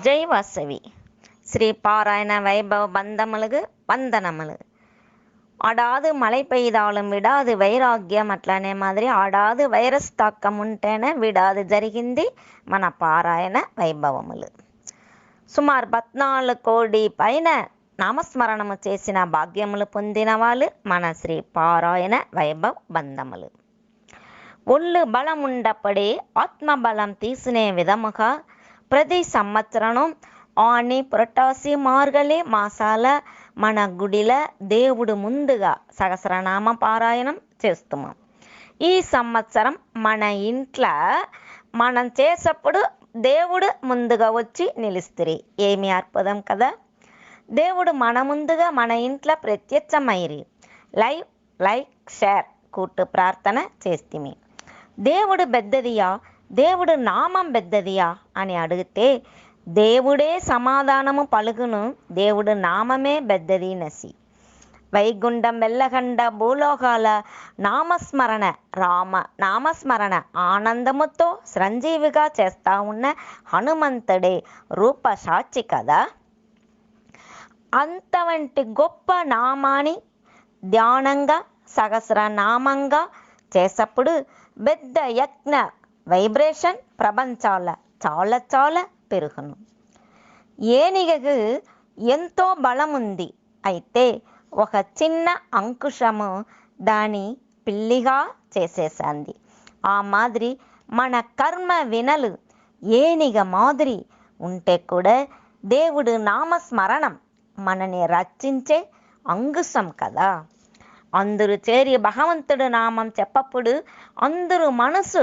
జై వాసవి శ్రీ பாராயண வைபவ బంధములకు వందనములు. ఆడాదు మழை పెయ్దాலும் విడాదు వైరాగ్యం అట్లనే మాదిరి ఆడాదు వైరస్ తాకం ఉంటేనే విడాదు జరిగింది మన పారాయణ వైభవములు. సుమారు 14 కోడి పైన నామస్మరణము చేసిన భాగ్యములు పొందిన వాళ్ళు మన శ్రీ పారాయణ వైభవ బంధములు. ఒళ్ళు బలముండపడి ఆత్మబలం తీసుకునే విధముగా ప్రతి సంవత్సరం ఆని పురటాసి మార్గలి మాసాల మన గుడిల దేవుడు ముందుగా సహస్రనామ పారాయణం చేస్తున్నాం. ఈ సంవత్సరం మన ఇంట్లో మనం చేసేప్పుడు దేవుడు ముందుగా వచ్చి నిలుస్తుంది. ఏమి అద్భుతం కదా! దేవుడు మన ముందుగా మన ఇంట్లో ప్రత్యక్షమైరి. లైక్ షేర్ కూటు ప్రార్థన చేస్తిమి. దేవుడు పెద్దదియా, దేవుడు నామం పెద్దదియా అని అడిగితే దేవుడే సమాధానము పలుకును, దేవుడు నామమే పెద్దది నసి. వైగుండం వెల్లగండ భూలోకాల నామస్మరణ ఆనందముతో సంజీవిగా చేస్తా ఉన్న హనుమంతుడే రూప సాక్షి కదా. అంతవంటి గొప్ప నామాన్ని ధ్యానంగా సహస్రనామంగా చేసప్పుడు పెద్ద యజ్ఞ వైబ్రేషన్ ప్రపంచాల చాలా పెరుగును. ఏనుగకు ఎంతో బలం ఉంది, అయితే ఒక చిన్న అంకుశము దాని పిల్లిగా చేసేసింది. ఆ మాదిరి మన కర్మ వినలు ఏనిగ మాదిరి ఉంటే కూడా దేవుడు నామస్మరణం మనని రక్షించే అంకుశం కదా. అందరూ చేరి భగవంతుడు నామం చెప్పప్పుడు అందరూ మనసు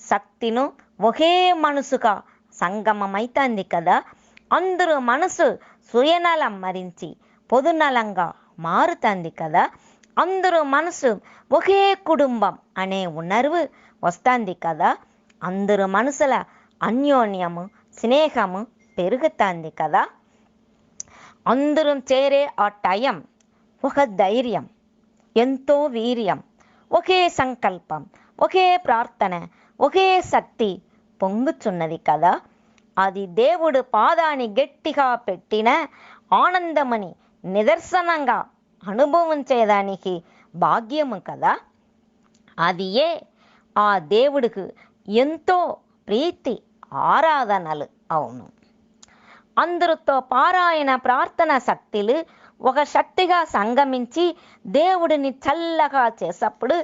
శక్తిను ఒకే మనసుగా సంగమమైతుంది కదా. అందరూ మనసు సుయనలం మరించి పొదునలంగా మారుతుంది కదా. అందరూ మనసు ఒకే కుటుంబం అనే ఉణర్వు వస్తుంది కదా. అందరూ మనసుల అన్యోన్యము స్నేహము పెరుగుతుంది కదా. అందరూ చేరే ఆ టైం ఒక ధైర్యం, ఎంతో వీర్యం, ఒకే సంకల్పం, ఒకే ప్రార్థన, ఒకే శక్తి పొంగుచున్నది కదా. అది దేవుడు పాదాన్ని గట్టిగా పెట్టిన ఆనందమని నిదర్శనంగా అనుభవించేదానికి భాగ్యము కదా. అది ఆ దేవుడికి ఎంతో ప్రీతి ఆరాధనలు అవును. అందరితో పారాయణ ప్రార్థన శక్తులు ఒక శక్తిగా సంగమించి దేవుడిని చల్లగా చేసేప్పుడు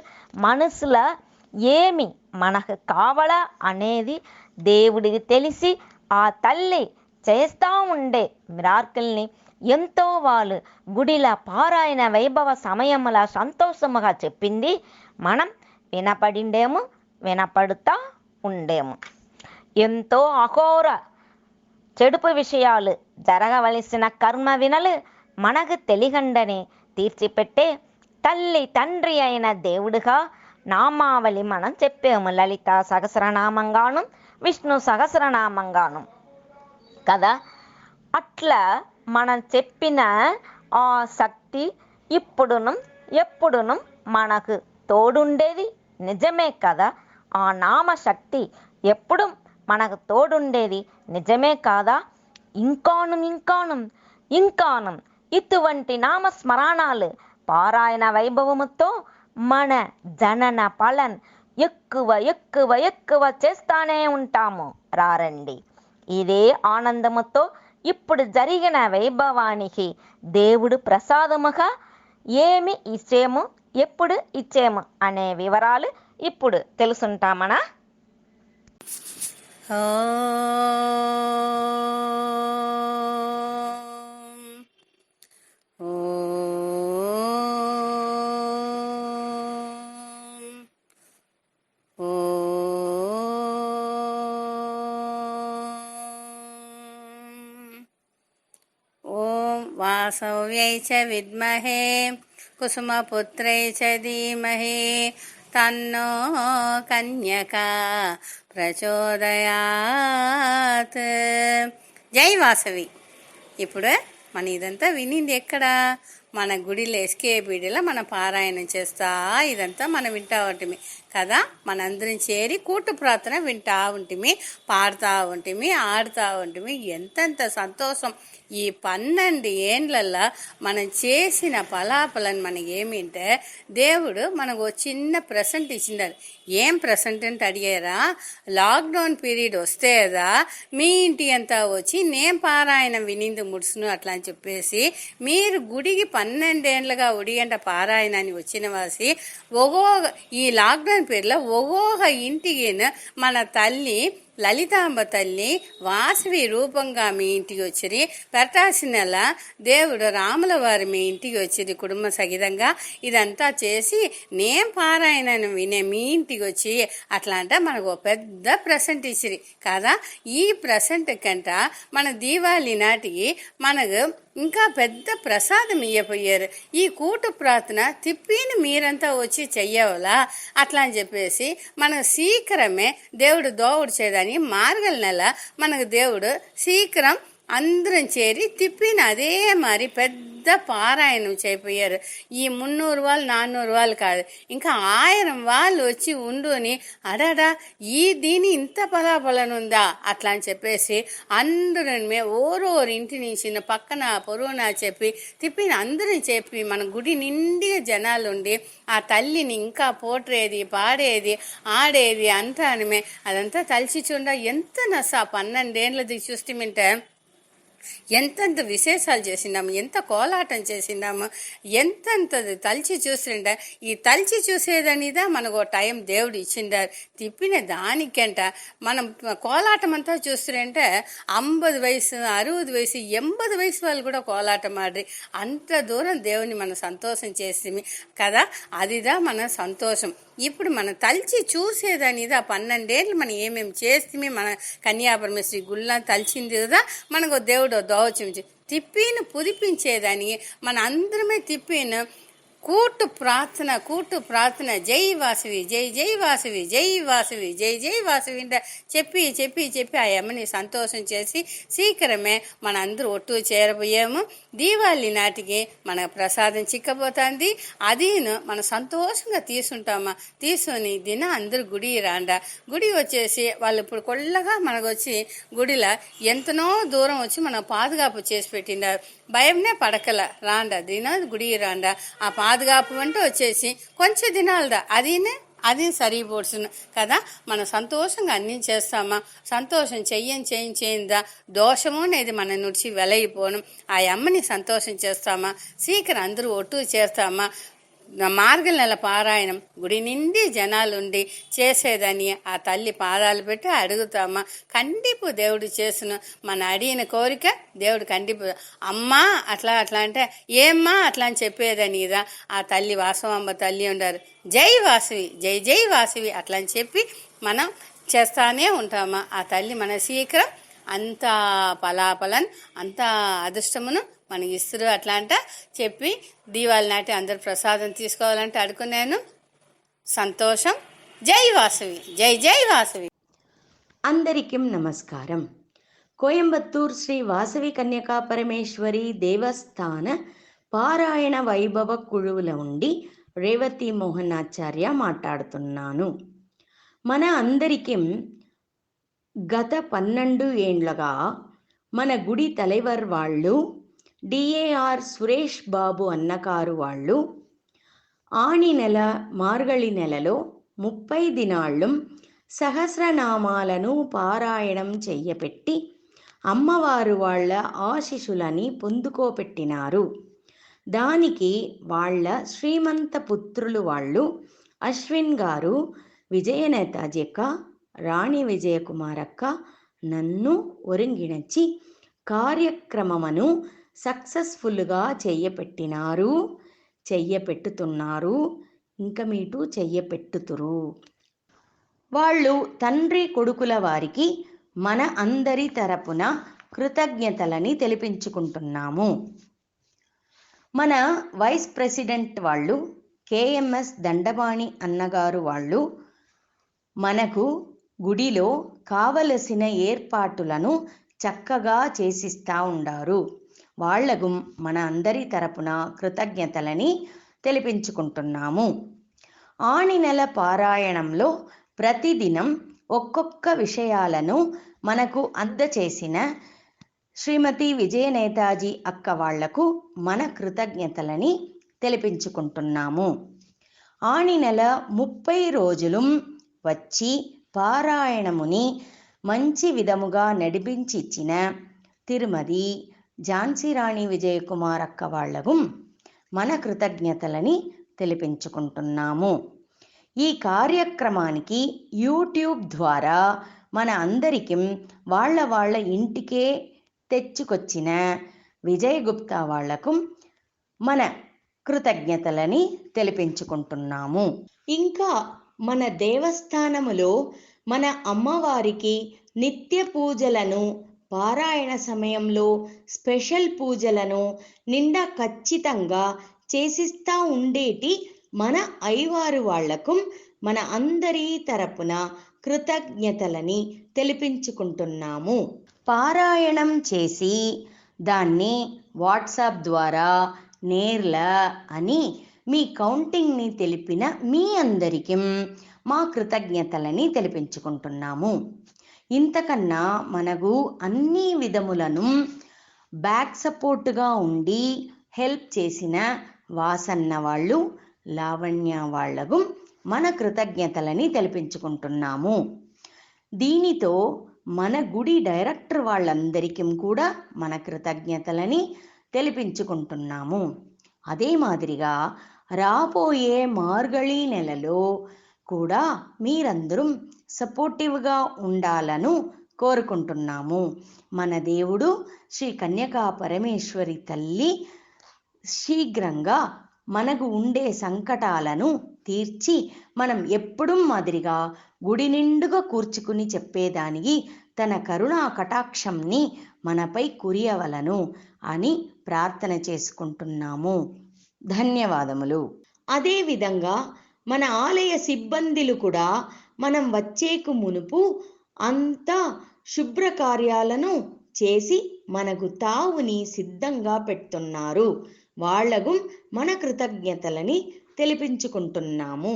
మనసులో ఏమి మనకు కావాలా అనేది దేవుడికి తెలిసి ఆ తల్లి చేస్తూ ఉండే మిరాకిల్ని ఎంతో వాళ్ళు గుడిల పారాయణ వైభవ సమయముల సంతోషముగా చెప్పింది. మనం వినపడుతూ ఉండేము. ఎంతో అఘోర చెడుపు విషయాలు జరగవలసిన కర్మ వినలు మనకు తెలియకుండానే తీర్చిపెట్టే తల్లి తండ్రి అయిన దేవుడుగా నామావళి మనం చెప్పాము. లలిత సహస్రనామంగాను విష్ణు సహస్రనామంగాను కదా. అట్లా మనం చెప్పిన ఆ శక్తి ఇప్పుడును ఎప్పుడును మనకు తోడుండేది నిజమే కదా. ఆ నామశక్తి ఎప్పుడు మనకు తోడుండేది నిజమే కాదా. ఇంకాను ఇటువంటి నామస్మరణాలు పారాయణ వైభవముతో మన జనన ఫలం ఎక్కువ చేస్తానే ఉంటాము. రారండి. ఇదే ఆనందముతో ఇప్పుడు జరిగిన వైభవానికి దేవుడు ప్రసాదముగా ఏమి ఇచ్చేము, ఎప్పుడు ఇచ్చేము అనే వివరాలు ఇప్పుడు తెలుసుంటామనా. వాసవ్యై చ విద్మహే కుసుమపుత్రై చ ధీమహి తన్నో కన్యకా ప్రచోదయాత్. జై వాసవి. ఇప్పుడు మన ఇదంతా వినింది ఎక్కడ? మన గుడిలో ఎస్కేబీడీలో మన పారాయణం చేస్తా ఇదంతా మనం వింటా ఉంటామే కదా. మనందరం చేరి కూటు ప్రార్థన వింటా ఉంటిమి, పాడుతూ ఉంటిమి, ఆడుతూ ఉంటిమి. ఎంతెంత సంతోషం. ఈ 12 ఏండ్లల్లో మనం చేసిన పలాపలని మనకి ఏమింటే దేవుడు మనకు ఒక చిన్న ప్రెసెంట్ ఇచ్చినారు. ఏం ప్రెసెంట్ అంటే అడిగారా? లాక్డౌన్ పీరియడ్ వస్తేదా మీ ఇంటి అంతా వచ్చి నేను పారాయణం వినింది ముడుసును అట్లా అని చెప్పేసి మీరు గుడికి 12 ఏండ్లుగా ఉడిగంట పారాయణాన్ని వచ్చిన వాసి ఈ లాక్డౌన్ పీరియడ్లో ఒక్కొక్క ఇంటికి మన తల్లి లలితాంబ తల్లి వాసవి రూపంగా మీ ఇంటికి వచ్చిరి. పెరటాసి నెల దేవుడు రాముల వారు మీ ఇంటికి వచ్చింది కుటుంబ సహితంగా. ఇదంతా చేసి నేను పారాయణను వినే మీ ఇంటికి వచ్చి అట్లా అంటే మనకు ఒక పెద్ద ప్రెసెంట్ ఇచ్చిరి కదా. ఈ ప్రెసెంట్ కంట మన దీవాళి నాటికి మనకు ఇంకా పెద్ద ప్రసాదం ఇయ్యపోయారు. ఈ కూటు ప్రార్థన తిప్పిని మీరంతా వచ్చి చెయ్యవలా అట్లా అని చెప్పేసి మనకు శీఘ్రమే దేవుడు దోవుడు చేయడానికి మార్గల నెల మనకు దేవుడు శీఘ్రం అందరం చేరి తిప్పిన అదే మరి పెద్ద పారాయణం చేయపోయారు. ఈ 300 వాళ్ళు 400 వాళ్ళు కాదు, ఇంకా 1000 వాళ్ళు వచ్చి ఉండుని అడాడా దీని ఇంత పలాపలనుందా అట్లా అని చెప్పేసి అందరూ ఓరోరు ఇంటి నుంచి పక్కన పొరుగున చెప్పి తిప్పిన అందరం చెప్పి మన గుడి నిండిగా జనాలు ఉండి ఆ తల్లిని ఇంకా పోట్రేది, పాడేది, ఆడేది అంతా అదంతా తలిచి చూడ ఎంత నస 12 ఏండ్లది చూస్తే ఎంతెంత విశేషాలు చేసిందాము, ఎంత కోలాటం చేసిందాము, ఎంతెంతది తలిచి చూసిండ. ఈ తలిచి చూసేదనిదా మనకు టైం దేవుడు ఇచ్చిండారు. తిప్పిన దానికంట మనం కోలాటం అంతా చూస్తుంటే 50 వయసు 60 వయసు 80 వయసు వాళ్ళు కూడా కోలాటం ఆడి అంత దూరం దేవుని మనం సంతోషం చేసి కదా. అదిదా మన సంతోషం. ఇప్పుడు మనం తలిచి చూసేదానిదా 12 ఏళ్ళు మనం ఏమేమి చేస్తే మన కన్యాపరమేశ్వరి గుళ్ళ తలిచింది కదా మనకు దేవుడు దోచం తిప్పిను పుదిపించేదాన్ని మన అందరమే తిప్పిను కూటు ప్రార్థన జై వాసవి జై జై వాసవి జై వాసవి జై జై వాసవి చెప్పి చెప్పి చెప్పి ఆ అమ్మని సంతోషం చేసి శీఘ్రమే మన అందరూ ఒట్టు చేరబోయాము. దీవాళి నాటికి మన ప్రసాదం చిక్కపోతుంది. అదిను మనం సంతోషంగా తీసుకుంటామా. తీసుకొని దిన అందరూ గుడి రాండా. గుడి వచ్చేసి వాళ్ళు ఇప్పుడు కొల్లగా మనకు వచ్చి గుడిలో ఎంతనో దూరం వచ్చి మనం పాదుగాపు చేసి పెట్టినారు. భయంనే పడకల రాండా దిన గుడి రాండా. ఆ పాదుగాపు అంటే వచ్చేసి కొంచెం దినాలదా అది సరిపోడుచును కదా. మనం సంతోషంగా అన్నీ చేస్తామా. సంతోషం చేయిందా దోషము అనేది మన నుంచి వెలయిపోను. ఆ అమ్మని సంతోషం చేస్తామా. శీఘ్రం అందరూ ఒట్టు చేస్తామా. మార్గల నెల పారాయణం గుడి నిండి జనాలుండి చేసేదని ఆ తల్లి పాదాలు పెట్టి అడుగుతామా. కండిపు దేవుడు చేసును మన అడిగిన కోరిక దేవుడు కండిపు. అమ్మా అట్లా అంటే ఏమ్మా అట్లా అని చెప్పేదని ఇదా ఆ తల్లి వాసవమ్మ తల్లి ఉండారు. జై వాసవి జై జై వాసవి అట్లా అని చెప్పి మనం చేస్తానే ఉంటామా. ఆ తల్లి మన శీఘ్రం అంత పలాపలన్ అంత అదృష్టమును మనకి ఇస్తురు. అట్లా అంట చెప్పి దీవాళి నాటి అందరు ప్రసాదం తీసుకోవాలంటే అడుగున్నాను. సంతోషం. జై వాసవి జై జై వాసవి. అందరికీ నమస్కారం. కోయంబత్తూర్ శ్రీ వాసవి కన్యకా పరమేశ్వరి దేవస్థాన పారాయణ వైభవ కుழுవుల ఉండి రేవతి మోహన్ ఆచార్య మాట్లాడుతున్నాను. మన అందరికీ గత 12 ఏండ్లుగా మన గుడి తలైవర్ వాళ్ళు డిఏఆర్ సురేష్ బాబు అన్నకారు వాళ్ళు ఆణి నెల మార్గళి నెలలో 30 దినాళ్ళు సహస్రనామాలను పారాయణం చెయ్యపెట్టి అమ్మవారు వాళ్ళ ఆశీస్సులని పొందుకోపెట్టినారు. దానికి వాళ్ళ శ్రీమంత పుత్రులు వాళ్ళు అశ్విన్ గారు, విజయనేతాజీ అక్క, రాణి విజయకుమారక్క నన్ను ఒరింగిణచి కార్యక్రమమును సక్సెస్ఫుల్గా చెయ్యపెట్టుతున్నారు. ఇంకా మీటు చెయ్యపెట్టుతురు. వాళ్ళు తండ్రి కొడుకుల వారికి మన అందరి తరపున కృతజ్ఞతలని తెలిపించుకుంటున్నాము. మన వైస్ ప్రెసిడెంట్ వాళ్ళు కేఎంఎస్ దండబాణి అన్నగారు వాళ్ళు మనకు గుడిలో కావలసిన ఏర్పాటులను చక్కగా చేసిస్తా ఉండారు. వాళ్లకు మన అందరి తరపున కృతజ్ఞతలని తెలిపించుకుంటున్నాము. ఆణి నెల పారాయణంలో ప్రతిదినం ఒక్కొక్క విషయాలను మనకు అందచేసిన శ్రీమతి విజయ నేతాజీ అక్క వాళ్లకు మన కృతజ్ఞతలని తెలిపించుకుంటున్నాము. ఆణి నెల 30 రోజులు వచ్చి పారాయణముని మంచి విధముగా నడిపించిచ్చిన తిరుమది ఝాన్సీ రాణి విజయకుమార్ అక్క వాళ్లకు మన కృతజ్ఞతలని తెలిపించుకుంటున్నాము. ఈ కార్యక్రమానికి యూట్యూబ్ ద్వారా మన అందరికీ వాళ్ళ ఇంటికే తెచ్చుకొచ్చిన విజయ్ గుప్తా వాళ్లకు మన కృతజ్ఞతలని తెలిపించుకుంటున్నాము. ఇంకా మన దేవస్థానములో మన అమ్మవారికి నిత్య పూజలను, పారాయణ సమయంలో స్పెషల్ పూజలను నిండా ఖచ్చితంగా చేసిస్తా ఉండేటి మన అయ్యవారు వాళ్లకు మన అందరి తరపున కృతజ్ఞతలని తెలిపించుకుంటున్నాము. పారాయణం చేసి దాన్ని వాట్సాప్ ద్వారా నేర్ల అని మీ కౌంటింగ్ని తెలిపిన మీ అందరికీ మా కృతజ్ఞతలని తెలిపించుకుంటున్నాము. ఇంతకన్నా మనకు అన్ని విధములను బ్యాక్ సపోర్టుగా ఉండి హెల్ప్ చేసిన వాసన్న వాళ్ళు, లావణ్య వాళ్లకు మన కృతజ్ఞతలని తెలిపించుకుంటున్నాము. దీనితో మన గుడి డైరెక్టర్ వాళ్ళందరికీ కూడా మన కృతజ్ఞతలని తెలిపించుకుంటున్నాము. అదే మాదిరిగా రాబోయే మార్గళి నెలలో కూడా మీరందరూ సపోర్టివ్గా ఉండాలను కోరుకుంటున్నాము. మన దేవుడు శ్రీ కన్యకా పరమేశ్వరి తల్లి శీఘ్రంగా మనకు ఉండే సంకటాలను తీర్చి మనం ఎప్పుడూ మాదిరిగా గుడి నిండుగా కూర్చుకుని చెప్పేదానికి తన కరుణా కటాక్షంని మనపై కురియవలను అని ప్రార్థన చేసుకుంటున్నాము. ధన్యవాదములు. అదేవిధంగా మన ఆలయ సిబ్బందులు కూడా మనం వచ్చేకు మునుపు అంతా శుభ్ర కార్యాలను చేసి మనకు తావుని సిద్ధంగా పెడుతున్నారు. వాళ్లకు మన కృతజ్ఞతలని తెలిపించుకుంటున్నాము.